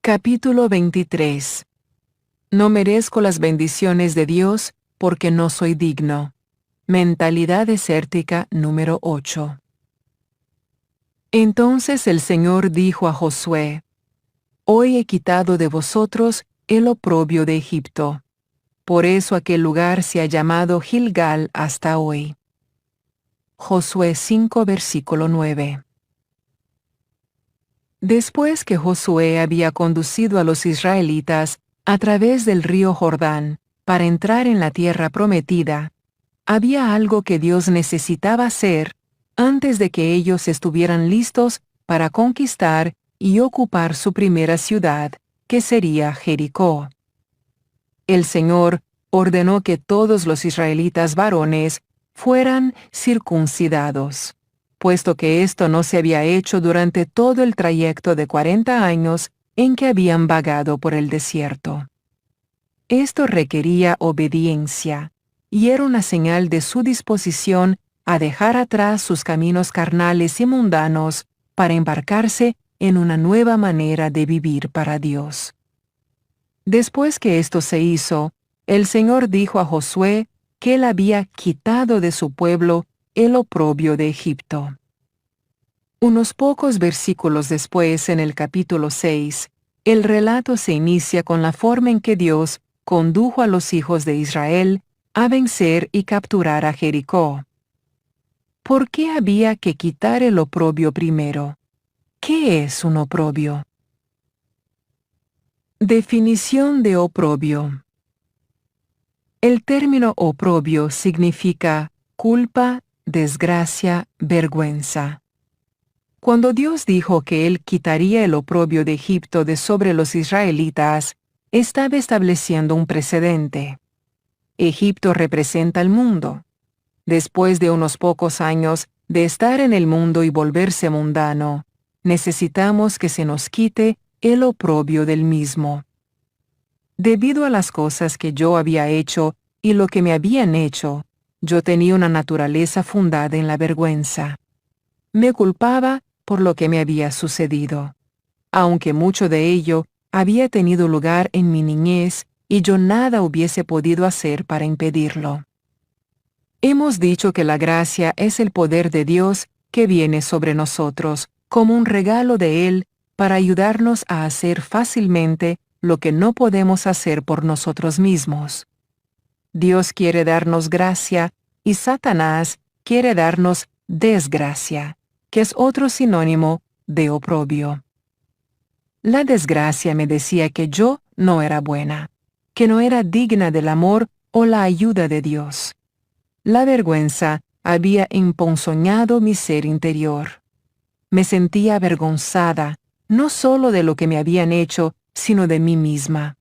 Capítulo 23. No merezco las bendiciones de Dios porque no soy digno. Mentalidad desértica número 8. Entonces el Señor dijo a Josué: Hoy he quitado de vosotros el oprobio de Egipto. Por eso aquel lugar se ha llamado Gilgal hasta hoy. Josué 5, versículo 9. Después que Josué había conducido a los israelitas a través del río Jordán para entrar en la tierra prometida, había algo que Dios necesitaba hacer antes de que ellos estuvieran listos para conquistar y ocupar su primera ciudad, que sería Jericó. El Señor ordenó que todos los israelitas varones fueran circuncidados, puesto que esto no se había hecho durante todo el trayecto de 40 años en que habían vagado por el desierto. Esto requería obediencia, y era una señal de su disposición a dejar atrás sus caminos carnales y mundanos para embarcarse en una nueva manera de vivir para Dios. Después que esto se hizo, el Señor dijo a Josué que él había quitado de su pueblo el oprobio de Egipto. Unos pocos versículos después, en el capítulo 6, el relato se inicia con la forma en que Dios condujo a los hijos de Israel a vencer y capturar a Jericó. ¿Por qué había que quitar el oprobio primero? ¿Qué es un oprobio? Definición de oprobio. El término oprobio significa culpa, desgracia, vergüenza. Cuando Dios dijo que Él quitaría el oprobio de Egipto de sobre los israelitas, estaba estableciendo un precedente. Egipto representa al mundo. Después de unos pocos años de estar en el mundo y volverse mundano, necesitamos que se nos quite el oprobio del mismo. Debido a las cosas que yo había hecho y lo que me habían hecho, yo tenía una naturaleza fundada en la vergüenza. Me culpaba por lo que me había sucedido, aunque mucho de ello había tenido lugar en mi niñez y yo nada hubiese podido hacer para impedirlo. Hemos dicho que la gracia es el poder de Dios que viene sobre nosotros como un regalo de Él para ayudarnos a hacer fácilmente lo que no podemos hacer por nosotros mismos. Dios quiere darnos gracia y Satanás quiere darnos desgracia, que es otro sinónimo de oprobio. La desgracia me decía que yo no era buena, que no era digna del amor o la ayuda de Dios. La vergüenza había emponzoñado mi ser interior. Me sentía avergonzada, no solo de lo que me habían hecho, sino de mí misma.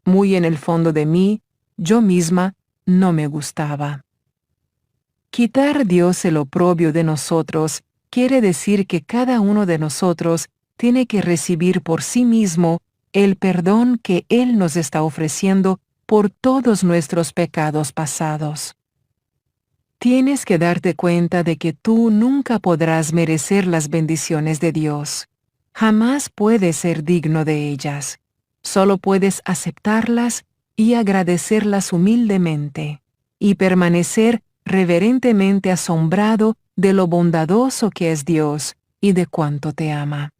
Muy en el fondo de mí, yo misma no me gustaba. Quitar Dios el oprobio de nosotros quiere decir que cada uno de nosotros tiene que recibir por sí mismo el perdón que Él nos está ofreciendo por todos nuestros pecados pasados. Tienes que darte cuenta de que tú nunca podrás merecer las bendiciones de Dios. Jamás puedes ser digno de ellas. Solo puedes aceptarlas y agradecerlas humildemente, y permanecer reverentemente asombrado de lo bondadoso que es Dios y de cuánto te ama.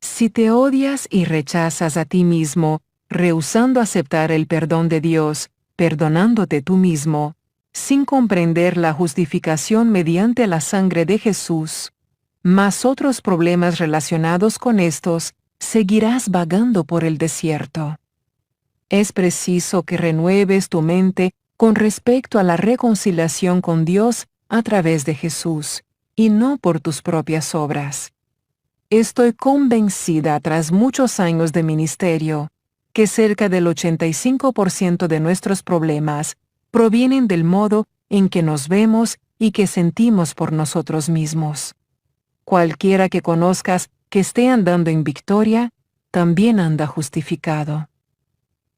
Si te odias y rechazas a ti mismo, rehusando aceptar el perdón de Dios, perdonándote tú mismo, sin comprender la justificación mediante la sangre de Jesús, más otros problemas relacionados con estos, seguirás vagando por el desierto. Es preciso que renueves tu mente con respecto a la reconciliación con Dios a través de Jesús, y no por tus propias obras. Estoy convencida, tras muchos años de ministerio, que cerca del 85% de nuestros problemas provienen del modo en que nos vemos y que sentimos por nosotros mismos. Cualquiera que conozcas que esté andando en victoria, también anda justificado.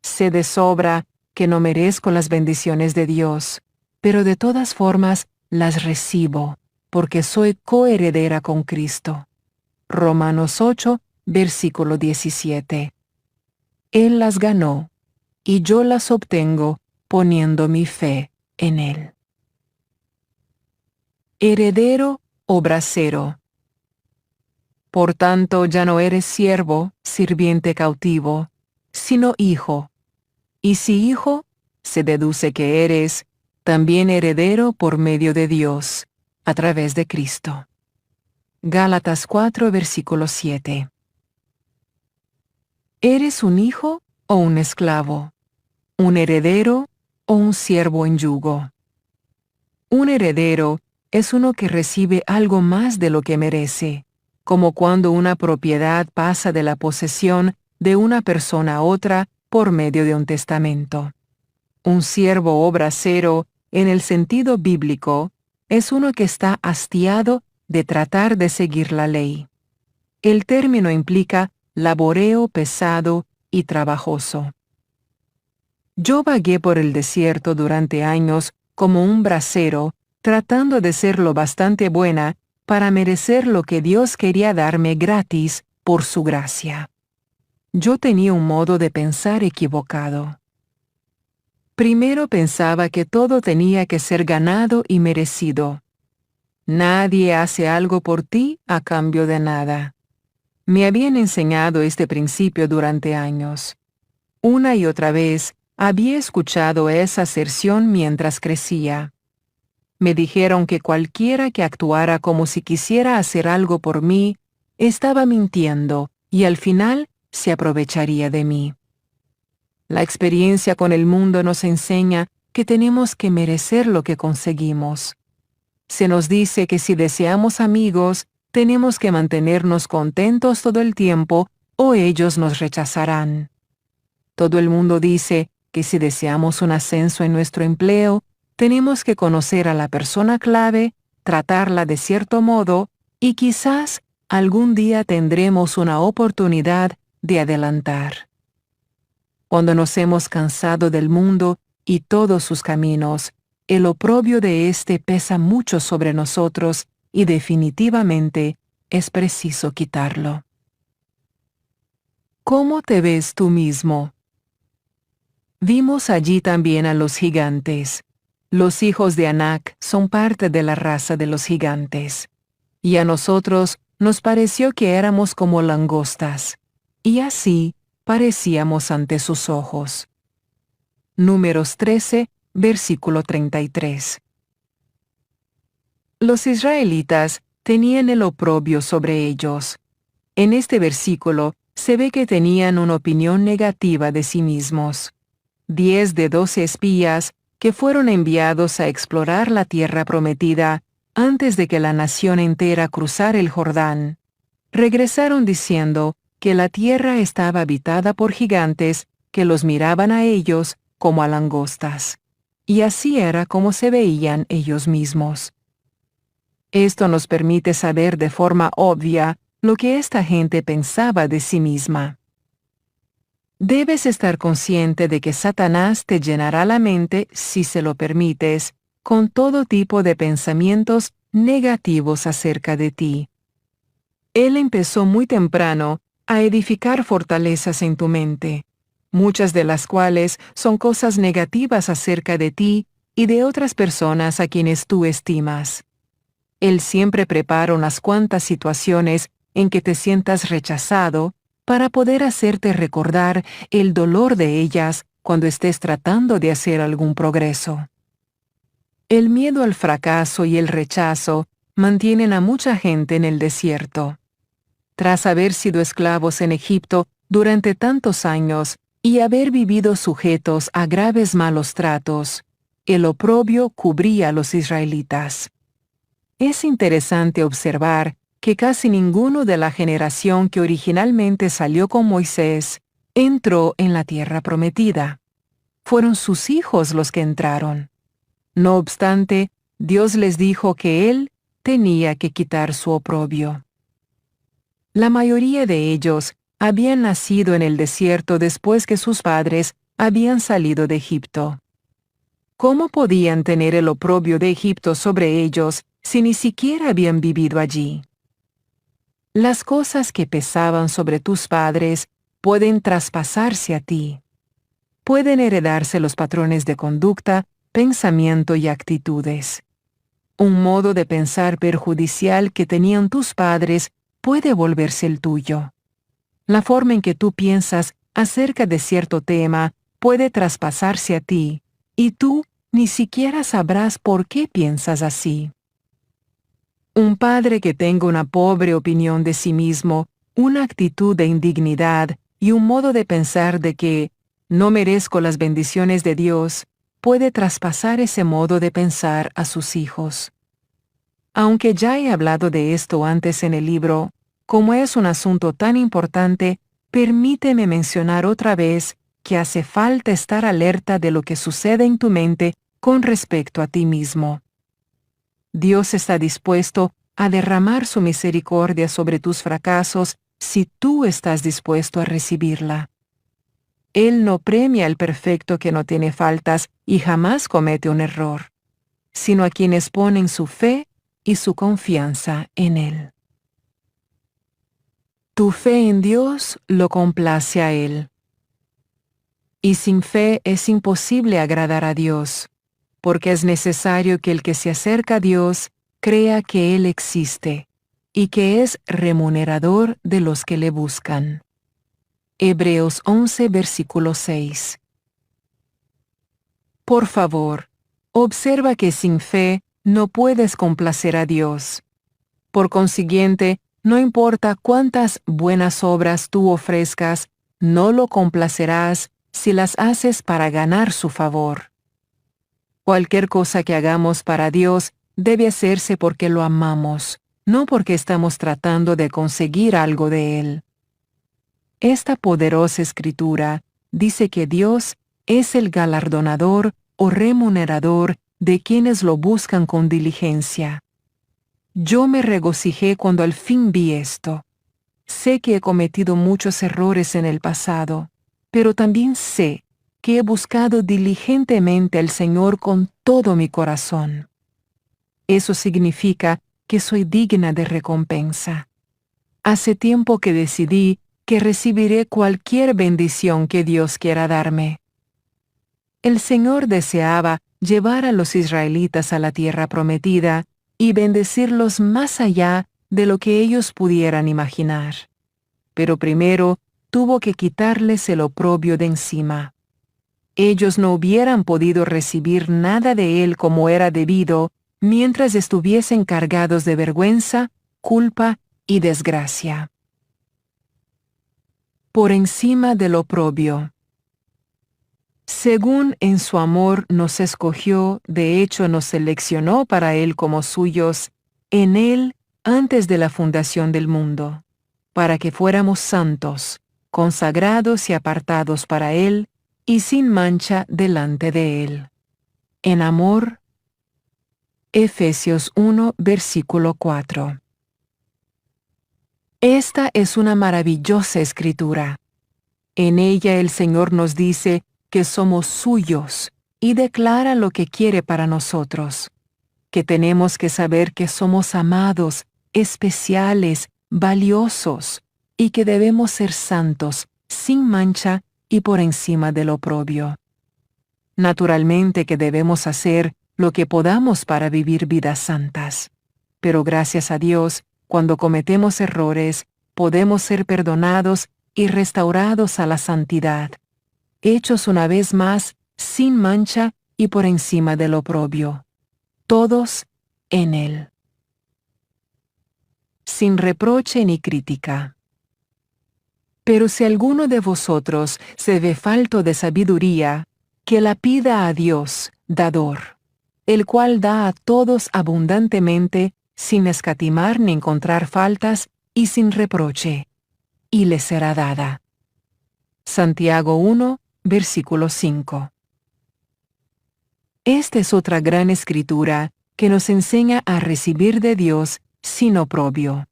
Sé de sobra que no merezco las bendiciones de Dios, pero de todas formas las recibo, porque soy coheredera con Cristo. Romanos 8, versículo 17. Él las ganó, y yo las obtengo poniendo mi fe en Él. Heredero o bracero. Por tanto, ya no eres siervo, sirviente cautivo, sino hijo. Y si hijo, se deduce que eres también heredero por medio de Dios, a través de Cristo. Gálatas 4, versículo 7. ¿Eres un hijo o un esclavo? ¿Un heredero o un siervo en yugo? Un heredero es uno que recibe algo más de lo que merece, como cuando una propiedad pasa de la posesión de una persona a otra por medio de un testamento. Un siervo o bracero, en el sentido bíblico, es uno que está hastiado de tratar de seguir la ley. El término implica laboreo pesado y trabajoso. Yo vagué por el desierto durante años como un bracero, tratando de ser lo bastante buena para merecer lo que Dios quería darme gratis por su gracia. Yo tenía un modo de pensar equivocado. Primero pensaba que todo tenía que ser ganado y merecido. Nadie hace algo por ti a cambio de nada. Me habían enseñado este principio durante años. Una y otra vez había escuchado esa aserción mientras crecía. Me dijeron que cualquiera que actuara como si quisiera hacer algo por mí, estaba mintiendo y al final se aprovecharía de mí. La experiencia con el mundo nos enseña que tenemos que merecer lo que conseguimos. Se nos dice que si deseamos amigos, tenemos que mantenernos contentos todo el tiempo o ellos nos rechazarán. Todo el mundo dice que si deseamos un ascenso en nuestro empleo, tenemos que conocer a la persona clave, tratarla de cierto modo y quizás algún día tendremos una oportunidad de adelantar. Cuando nos hemos cansado del mundo y todos sus caminos, el oprobio de éste pesa mucho sobre nosotros y definitivamente es preciso quitarlo. ¿Cómo te ves tú mismo? Vimos allí también a los gigantes. Los hijos de Anak son parte de la raza de los gigantes. Y a nosotros nos pareció que éramos como langostas, y así parecíamos ante sus ojos. Números 13, versículo 33. Los israelitas tenían el oprobio sobre ellos. En este versículo se ve que tenían una opinión negativa de sí mismos. 10 de 12 espías que fueron enviados a explorar la tierra prometida antes de que la nación entera cruzara el Jordán, regresaron diciendo que la tierra estaba habitada por gigantes que los miraban a ellos como a langostas. Y así era como se veían ellos mismos. Esto nos permite saber de forma obvia lo que esta gente pensaba de sí misma. Debes estar consciente de que Satanás te llenará la mente, si se lo permites, con todo tipo de pensamientos negativos acerca de ti. Él empezó muy temprano a edificar fortalezas en tu mente, muchas de las cuales son cosas negativas acerca de ti y de otras personas a quienes tú estimas. Él siempre prepara unas cuantas situaciones en que te sientas rechazado para poder hacerte recordar el dolor de ellas cuando estés tratando de hacer algún progreso. El miedo al fracaso y el rechazo mantienen a mucha gente en el desierto. Tras haber sido esclavos en Egipto durante tantos años y haber vivido sujetos a graves malos tratos, el oprobio cubría a los israelitas. Es interesante observar que casi ninguno de la generación que originalmente salió con Moisés entró en la tierra prometida. Fueron sus hijos los que entraron. No obstante, Dios les dijo que Él tenía que quitar su oprobio. La mayoría de ellos habían nacido en el desierto después que sus padres habían salido de Egipto. ¿Cómo podían tener el oprobio de Egipto sobre ellos si ni siquiera habían vivido allí? Las cosas que pesaban sobre tus padres pueden traspasarse a ti. Pueden heredarse los patrones de conducta, pensamiento y actitudes. Un modo de pensar perjudicial que tenían tus padres puede volverse el tuyo. La forma en que tú piensas acerca de cierto tema puede traspasarse a ti, y tú ni siquiera sabrás por qué piensas así. Un padre que tenga una pobre opinión de sí mismo, una actitud de indignidad y un modo de pensar de que no merezco las bendiciones de Dios, puede traspasar ese modo de pensar a sus hijos. Aunque ya he hablado de esto antes en el libro, como es un asunto tan importante, permíteme mencionar otra vez que hace falta estar alerta de lo que sucede en tu mente con respecto a ti mismo. Dios está dispuesto a derramar su misericordia sobre tus fracasos si tú estás dispuesto a recibirla. Él no premia al perfecto que no tiene faltas y jamás comete un error, sino a quienes ponen su fe y su confianza en Él. Tu fe en Dios lo complace a Él. Y sin fe es imposible agradar a Dios, porque es necesario que el que se acerca a Dios crea que Él existe y que es remunerador de los que le buscan. Hebreos 11, versículo 6. Por favor, observa que sin fe no puedes complacer a Dios. Por consiguiente, no importa cuántas buenas obras tú ofrezcas, no lo complacerás si las haces para ganar su favor. Cualquier cosa que hagamos para Dios debe hacerse porque lo amamos, no porque estamos tratando de conseguir algo de Él. Esta poderosa escritura dice que Dios es el galardonador o remunerador de quienes lo buscan con diligencia. Yo me regocijé cuando al fin vi esto. Sé que he cometido muchos errores en el pasado, pero también sé que he buscado diligentemente al Señor con todo mi corazón. Eso significa que soy digna de recompensa. Hace tiempo que decidí que recibiré cualquier bendición que Dios quiera darme. El Señor deseaba llevar a los israelitas a la tierra prometida y bendecirlos más allá de lo que ellos pudieran imaginar. Pero primero tuvo que quitarles el oprobio de encima. Ellos no hubieran podido recibir nada de Él como era debido mientras estuviesen cargados de vergüenza, culpa y desgracia. Por encima del oprobio. Según en su amor nos escogió, de hecho nos seleccionó para Él como suyos, en Él antes de la fundación del mundo, para que fuéramos santos, consagrados y apartados para Él, y sin mancha delante de Él. En amor. Efesios 1, versículo 4. Esta es una maravillosa escritura. En ella el Señor nos dice que somos suyos y declara lo que quiere para nosotros, que tenemos que saber que somos amados, especiales, valiosos, y que debemos ser santos, sin mancha y por encima del oprobio. Naturalmente que debemos hacer lo que podamos para vivir vidas santas, pero gracias a Dios, cuando cometemos errores, podemos ser perdonados y restaurados a la santidad, hechos una vez más sin mancha y por encima del oprobio. Todos en Él. Sin reproche ni crítica. Pero si alguno de vosotros se ve falto de sabiduría, que la pida a Dios, dador, el cual da a todos abundantemente, sin escatimar ni encontrar faltas y sin reproche, y le será dada. Santiago 1, versículo 5. Esta es otra gran escritura que nos enseña a recibir de Dios sin oprobio.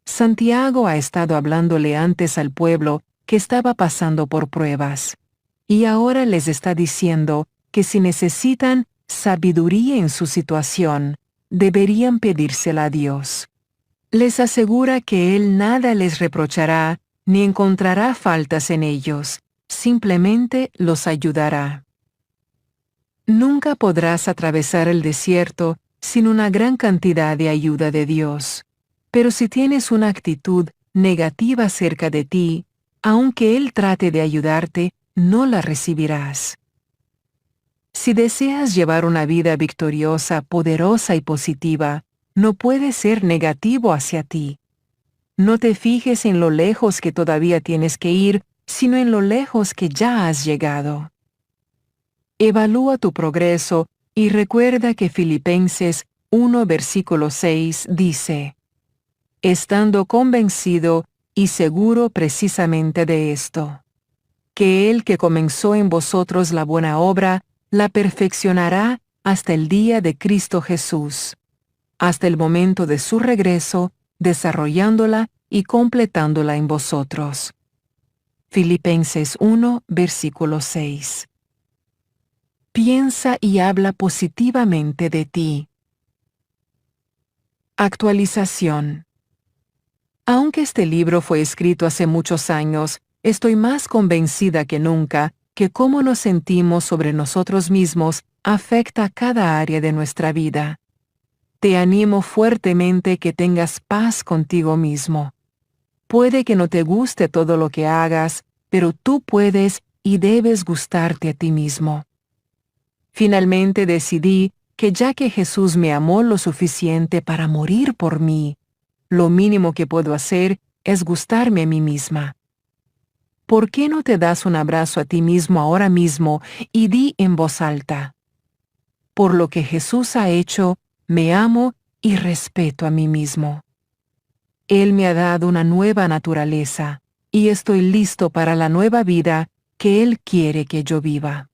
Santiago ha estado hablándole antes al pueblo que estaba pasando por pruebas, y ahora les está diciendo que si necesitan sabiduría en su situación, deberían pedírsela a Dios. Les asegura que Él nada les reprochará ni encontrará faltas en ellos, simplemente los ayudará. Nunca podrás atravesar el desierto sin una gran cantidad de ayuda de Dios. Pero si tienes una actitud negativa acerca de ti, aunque Él trate de ayudarte, no la recibirás. Si deseas llevar una vida victoriosa, poderosa y positiva, no puedes ser negativo hacia ti. No te fijes en lo lejos que todavía tienes que ir, sino en lo lejos que ya has llegado. Evalúa tu progreso y recuerda que Filipenses 1 versículo 6 dice: estando convencido y seguro precisamente de esto, que el que comenzó en vosotros la buena obra, la perfeccionará hasta el día de Cristo Jesús, hasta el momento de su regreso, desarrollándola y completándola en vosotros. Filipenses 1, versículo 6. Piensa y habla positivamente de ti. Actualización. Aunque este libro fue escrito hace muchos años, estoy más convencida que nunca que cómo nos sentimos sobre nosotros mismos afecta cada área de nuestra vida. Te animo fuertemente que tengas paz contigo mismo. Puede que no te guste todo lo que hagas, pero tú puedes y debes gustarte a ti mismo. Finalmente decidí que ya que Jesús me amó lo suficiente para morir por mí, lo mínimo que puedo hacer es gustarme a mí misma. ¿Por qué no te das un abrazo a ti mismo ahora mismo y di en voz alta: por lo que Jesús ha hecho, me amo y respeto a mí mismo. Él me ha dado una nueva naturaleza, y estoy listo para la nueva vida que Él quiere que yo viva.